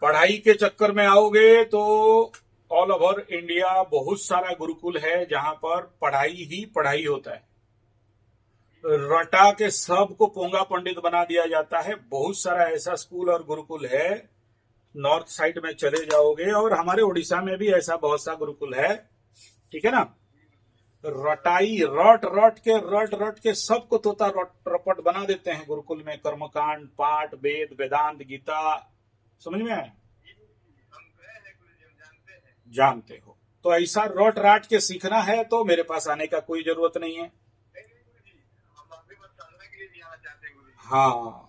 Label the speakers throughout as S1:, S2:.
S1: पढ़ाई के चक्कर में आओगे तो ऑल ओवर इंडिया बहुत सारा गुरुकुल है जहां पर पढ़ाई ही पढ़ाई होता है। रटा के सबको पोंगा पंडित बना दिया जाता है। बहुत सारा ऐसा स्कूल और गुरुकुल है। नॉर्थ साइड में चले जाओगे और हमारे उड़ीसा में भी ऐसा बहुत सा गुरुकुल है। ठीक है ना। रटाई रट के सबको तोता रपट बना देते हैं गुरुकुल में। कर्मकांड, पाठ, वेद, वेदांत, गीता। समझ में आया? जानते हो तो ऐसा रट राट के सीखना है तो मेरे पास आने का कोई जरूरत नहीं है। हाँ,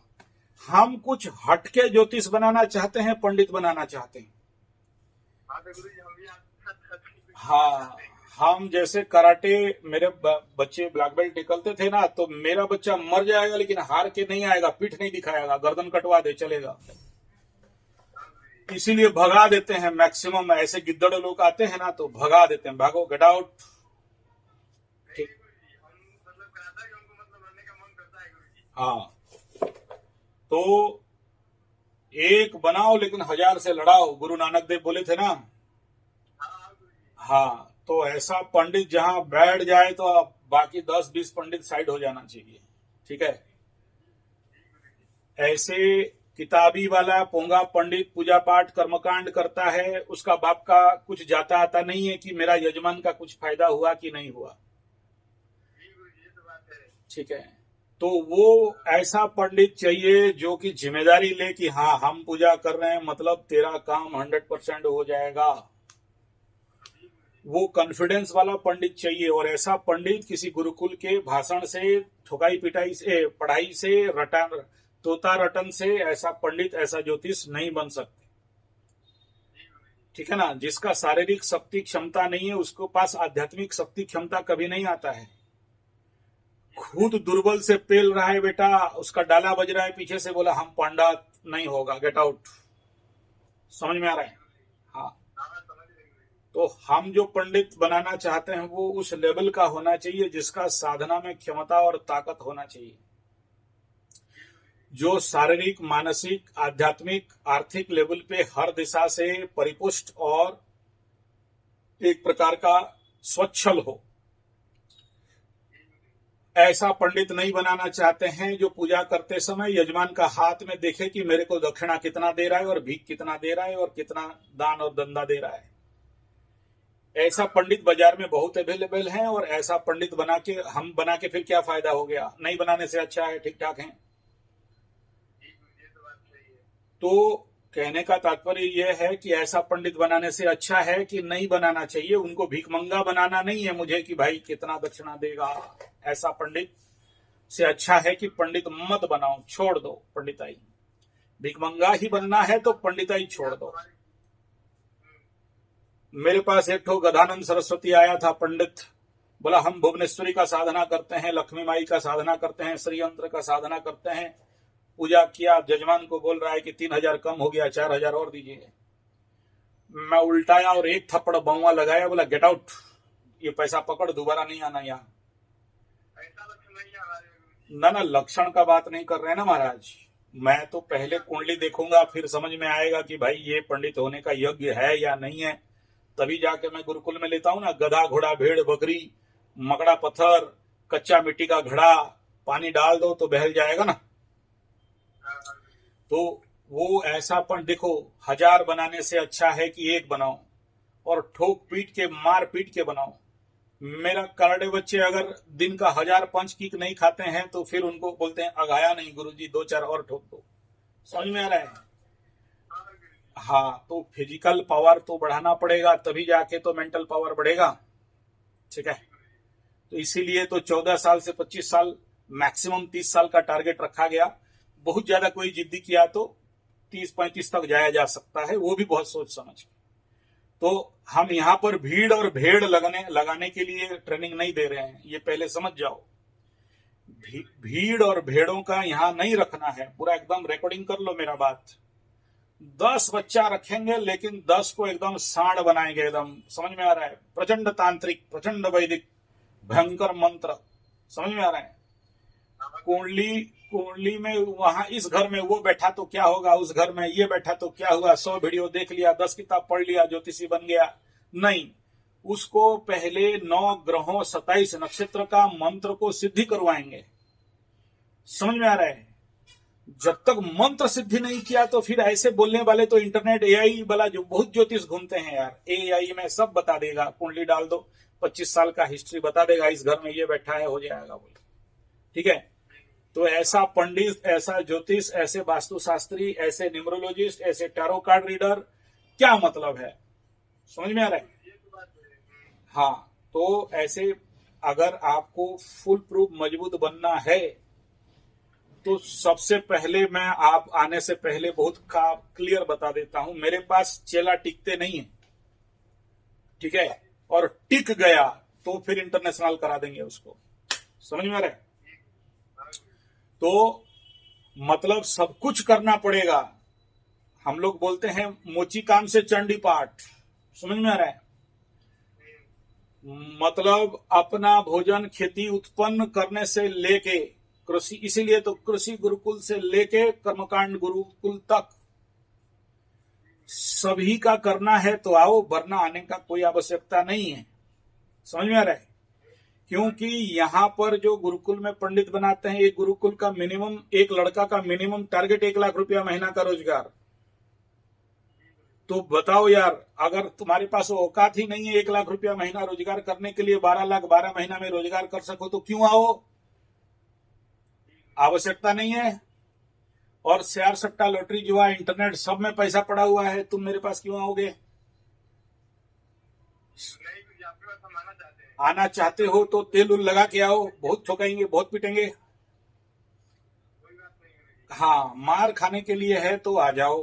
S1: हम कुछ हटके ज्योतिष बनाना चाहते हैं, पंडित बनाना चाहते हैं। हाँ, हम जैसे कराटे, मेरे बच्चे ब्लैक बेल्ट निकलते थे ना, तो मेरा बच्चा मर जाएगा लेकिन हार के नहीं आएगा, पीठ नहीं दिखाएगा, गर्दन कटवा दे चलेगा। इसीलिए भगा देते हैं मैक्सिमम। ऐसे गिद्दड़ लोग आते हैं ना तो भगा देते हैं, भागो, गेट आउट। ठीक। हाँ, तो एक बनाओ लेकिन 1000 से लड़ाओ, गुरु नानक देव बोले थे ना। हाँ, तो ऐसा पंडित जहां बैठ जाए तो अब बाकी 10-20 पंडित साइड हो जाना चाहिए। ठीक है। ऐसे किताबी वाला पोंगा पंडित पूजा पाठ कर्मकांड करता है, उसका बाप का कुछ जाता आता नहीं है कि मेरा यजमान का कुछ फायदा हुआ कि नहीं हुआ। ठीक है। तो वो ऐसा पंडित चाहिए जो कि जिम्मेदारी ले कि हाँ हम पूजा कर रहे हैं, मतलब तेरा काम 100% हो जाएगा। वो कॉन्फिडेंस वाला पंडित चाहिए। और ऐसा पंडित किसी गुरुकुल के भाषण से, ठोकाई पिटाई से, पढ़ाई से, रटन, तोता रटन से ऐसा पंडित, ऐसा ज्योतिष नहीं बन सकते। ठीक है ना। जिसका शारीरिक शक्ति क्षमता नहीं है उसके पास आध्यात्मिक शक्ति क्षमता कभी नहीं आता है। खुद दुर्बल से पेल रहा है बेटा, उसका डाला बज रहा है पीछे से, बोला हम पंडित नहीं होगा, गेट आउट। समझ में आ रहा है? हाँ। तो हम जो पंडित बनाना चाहते हैं वो उस लेवल का होना चाहिए जिसका साधना में क्षमता और ताकत होना चाहिए, जो शारीरिक, मानसिक, आध्यात्मिक, आर्थिक लेवल पे हर दिशा से परिपुष्ट और एक प्रकार का स्वच्छल हो। ऐसा पंडित नहीं बनाना चाहते हैं जो पूजा करते समय यजमान का हाथ में देखे कि मेरे को दक्षिणा कितना दे रहा है और भीख कितना दे रहा है और कितना दान और दंदा दे रहा है। ऐसा पंडित बाजार में बहुत अवेलेबल है। और ऐसा पंडित हम बना के फिर क्या फायदा हो गया? नहीं बनाने से अच्छा है, ठीक ठाक है। तो कहने का तात्पर्य यह है कि ऐसा पंडित बनाने से अच्छा है कि नहीं बनाना चाहिए। उनको भिखमंगा बनाना नहीं है मुझे कि भाई कितना दक्षिणा देगा। ऐसा पंडित से अच्छा है कि पंडित मत बनाओ, छोड़ दो पंडिताई। भिखमंगा ही बनना है तो पंडिताई छोड़ दो। मेरे पास एक ठो गधानंद सरस्वती आया था पंडित, बोला हम भुवनेश्वरी का साधना करते हैं, लक्ष्मी माई का साधना करते हैं, श्री यंत्र का साधना करते हैं। पूजा किया, जजमान को बोल रहा है कि 3000 कम हो गया, 4000 और दीजिए। मैं उल्टाया और एक थप्पड़ बउआ लगाया, बोला गेट आउट, ये पैसा पकड़, दोबारा नहीं आना यहाँ। ना लक्षण का बात नहीं कर रहे हैं ना महाराज। मैं तो पहले कुंडली देखूंगा, फिर समझ में आएगा कि भाई ये पंडित होने का योग्य है या नहीं है, तभी जाके मैं गुरुकुल में लेता हूं ना। गधा, घोड़ा, भेड़, बकरी, मकड़ा, पत्थर, कच्चा मिट्टी का घड़ा, पानी डाल दो तो बहल जाएगा ना। तो वो ऐसा पंडित देखो, 1000 बनाने से अच्छा है कि एक बनाओ और ठोक पीट के, मार पीट के बनाओ। मेरा करड़े बच्चे अगर दिन का 1000 पंच किक नहीं खाते हैं तो फिर उनको बोलते हैं अगाया नहीं गुरुजी, 2-4 और ठोक दो। समझ में आ रहा है? हाँ, तो फिजिकल पावर तो बढ़ाना पड़ेगा, तभी जाके तो मेंटल पावर बढ़ेगा। ठीक है। तो इसीलिए तो 14 साल से 25 साल, मैक्सिमम 30 साल का टारगेट रखा गया। बहुत ज्यादा कोई जिद्दी किया तो 30-35 तक जाया जा सकता है, वो भी बहुत सोच समझ। तो हम यहाँ पर भीड़ और भेड़ लगाने के लिए ट्रेनिंग नहीं दे रहे हैं, ये पहले समझ जाओ। भीड़ और भेड़ों का यहाँ नहीं रखना है। पूरा एकदम रिकॉर्डिंग कर लो मेरा बात। 10 बच्चा रखेंगे लेकिन 10 को एकदम सांड बनाएंगे, एकदम। समझ में आ रहा है? प्रचंड तांत्रिक, प्रचंड वैदिक, भयंकर मंत्र। समझ में आ रहा है? कुंडली में वहां इस घर में वो बैठा तो क्या होगा, उस घर में ये बैठा तो क्या हुआ, 100 वीडियो देख लिया, 10 किताब पढ़ लिया, ज्योतिषी बन गया। नहीं, उसको पहले 9 ग्रहों 27 नक्षत्र का मंत्र को सिद्धि करवाएंगे। समझ में आ रहा है? जब तक मंत्र सिद्धि नहीं किया तो फिर ऐसे बोलने वाले तो इंटरनेट एआई वाला जो बहुत ज्योतिष घूमते हैं यार, एआई में सब बता देगा, कुंडली डाल दो 25 साल का हिस्ट्री बता देगा, इस घर में ये बैठा है, हो जाएगा बोले। ठीक है, तो ऐसा पंडित, ऐसा ज्योतिष, ऐसे वास्तुशास्त्री, ऐसे न्यूमरोलॉजिस्ट, ऐसे टैरो कार्ड रीडर, क्या मतलब है? समझ में आ रहा है? हाँ, तो ऐसे अगर आपको फुल प्रूफ मजबूत बनना है तो सबसे पहले मैं आप आने से पहले बहुत क्लियर बता देता हूं, मेरे पास चेला टिकते नहीं है। ठीक है, और टिक गया तो फिर इंटरनेशनल करा देंगे उसको। समझ में आ रहा है? तो मतलब सब कुछ करना पड़ेगा। हम लोग बोलते हैं मोची काम से चंडी पाठ। समझ में आ रहा है? मतलब अपना भोजन खेती उत्पन्न करने से लेके कृषि, इसीलिए तो कृषि गुरुकुल से लेके कर्मकांड गुरुकुल तक सभी का करना है तो आओ, वरना आने का कोई आवश्यकता नहीं है। समझ में आ रहा है? क्योंकि यहाँ पर जो गुरुकुल में पंडित बनाते हैं, एक गुरुकुल का मिनिमम, एक लड़का का मिनिमम टारगेट 1 लाख रुपया महीना का रोजगार। तो बताओ यार, अगर तुम्हारे पास औकात ही नहीं है 1 लाख रुपया महीना रोजगार करने के लिए, 12 लाख 12 महीना में रोजगार कर सको तो क्यों आओ? आवश्यकता नहीं है। और शेयर सट्टा लॉटरी जुआ इंटरनेट सब में पैसा पड़ा हुआ है, तुम मेरे पास क्यों आओगे? आना चाहते हो तो तेल उल लगा के आओ, बहुत ठोकेंगे, बहुत पीटेंगे। हाँ, मार खाने के लिए है तो आ जाओ,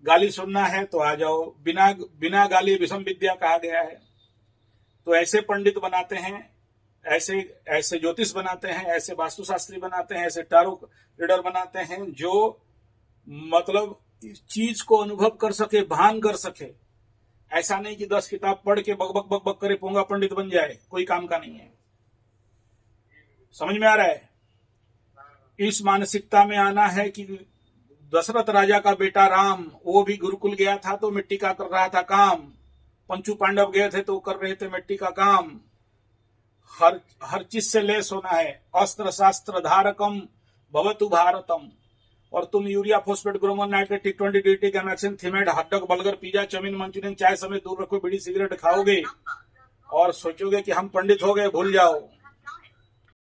S1: गाली सुनना है तो आ जाओ, बिना बिना गाली विषम विद्या कहा गया है। तो ऐसे पंडित बनाते हैं, ऐसे ऐसे ज्योतिष बनाते हैं, ऐसे वास्तुशास्त्री बनाते हैं, ऐसे टैरो रीडर बनाते हैं जो मतलब इस चीज को अनुभव कर सके, भान कर सके। ऐसा नहीं कि 10 किताब पढ़ के बक बक बक बक करे पोंगा पंडित बन जाए, कोई काम का नहीं है। समझ में आ रहा है? इस मानसिकता में आना है कि दशरथ राजा का बेटा राम, वो भी गुरुकुल गया था तो मिट्टी का कर रहा था काम, पंचू पांडव गए थे तो कर रहे थे मिट्टी का काम। हर चीज से लेस होना है। अस्त्र शास्त्र धारकम भवतु भारतम। और तुम यूरिया फॉस्फेट ग्रोमोन nitrate T20 DT Gammexane Thimet hotdog burger pizza chow mein Manchurian चाय समेत दूर रखो, बीड़ी सिगरेट खाओगे और सोचोगे कि हम पंडित हो गए, भूल जाओ।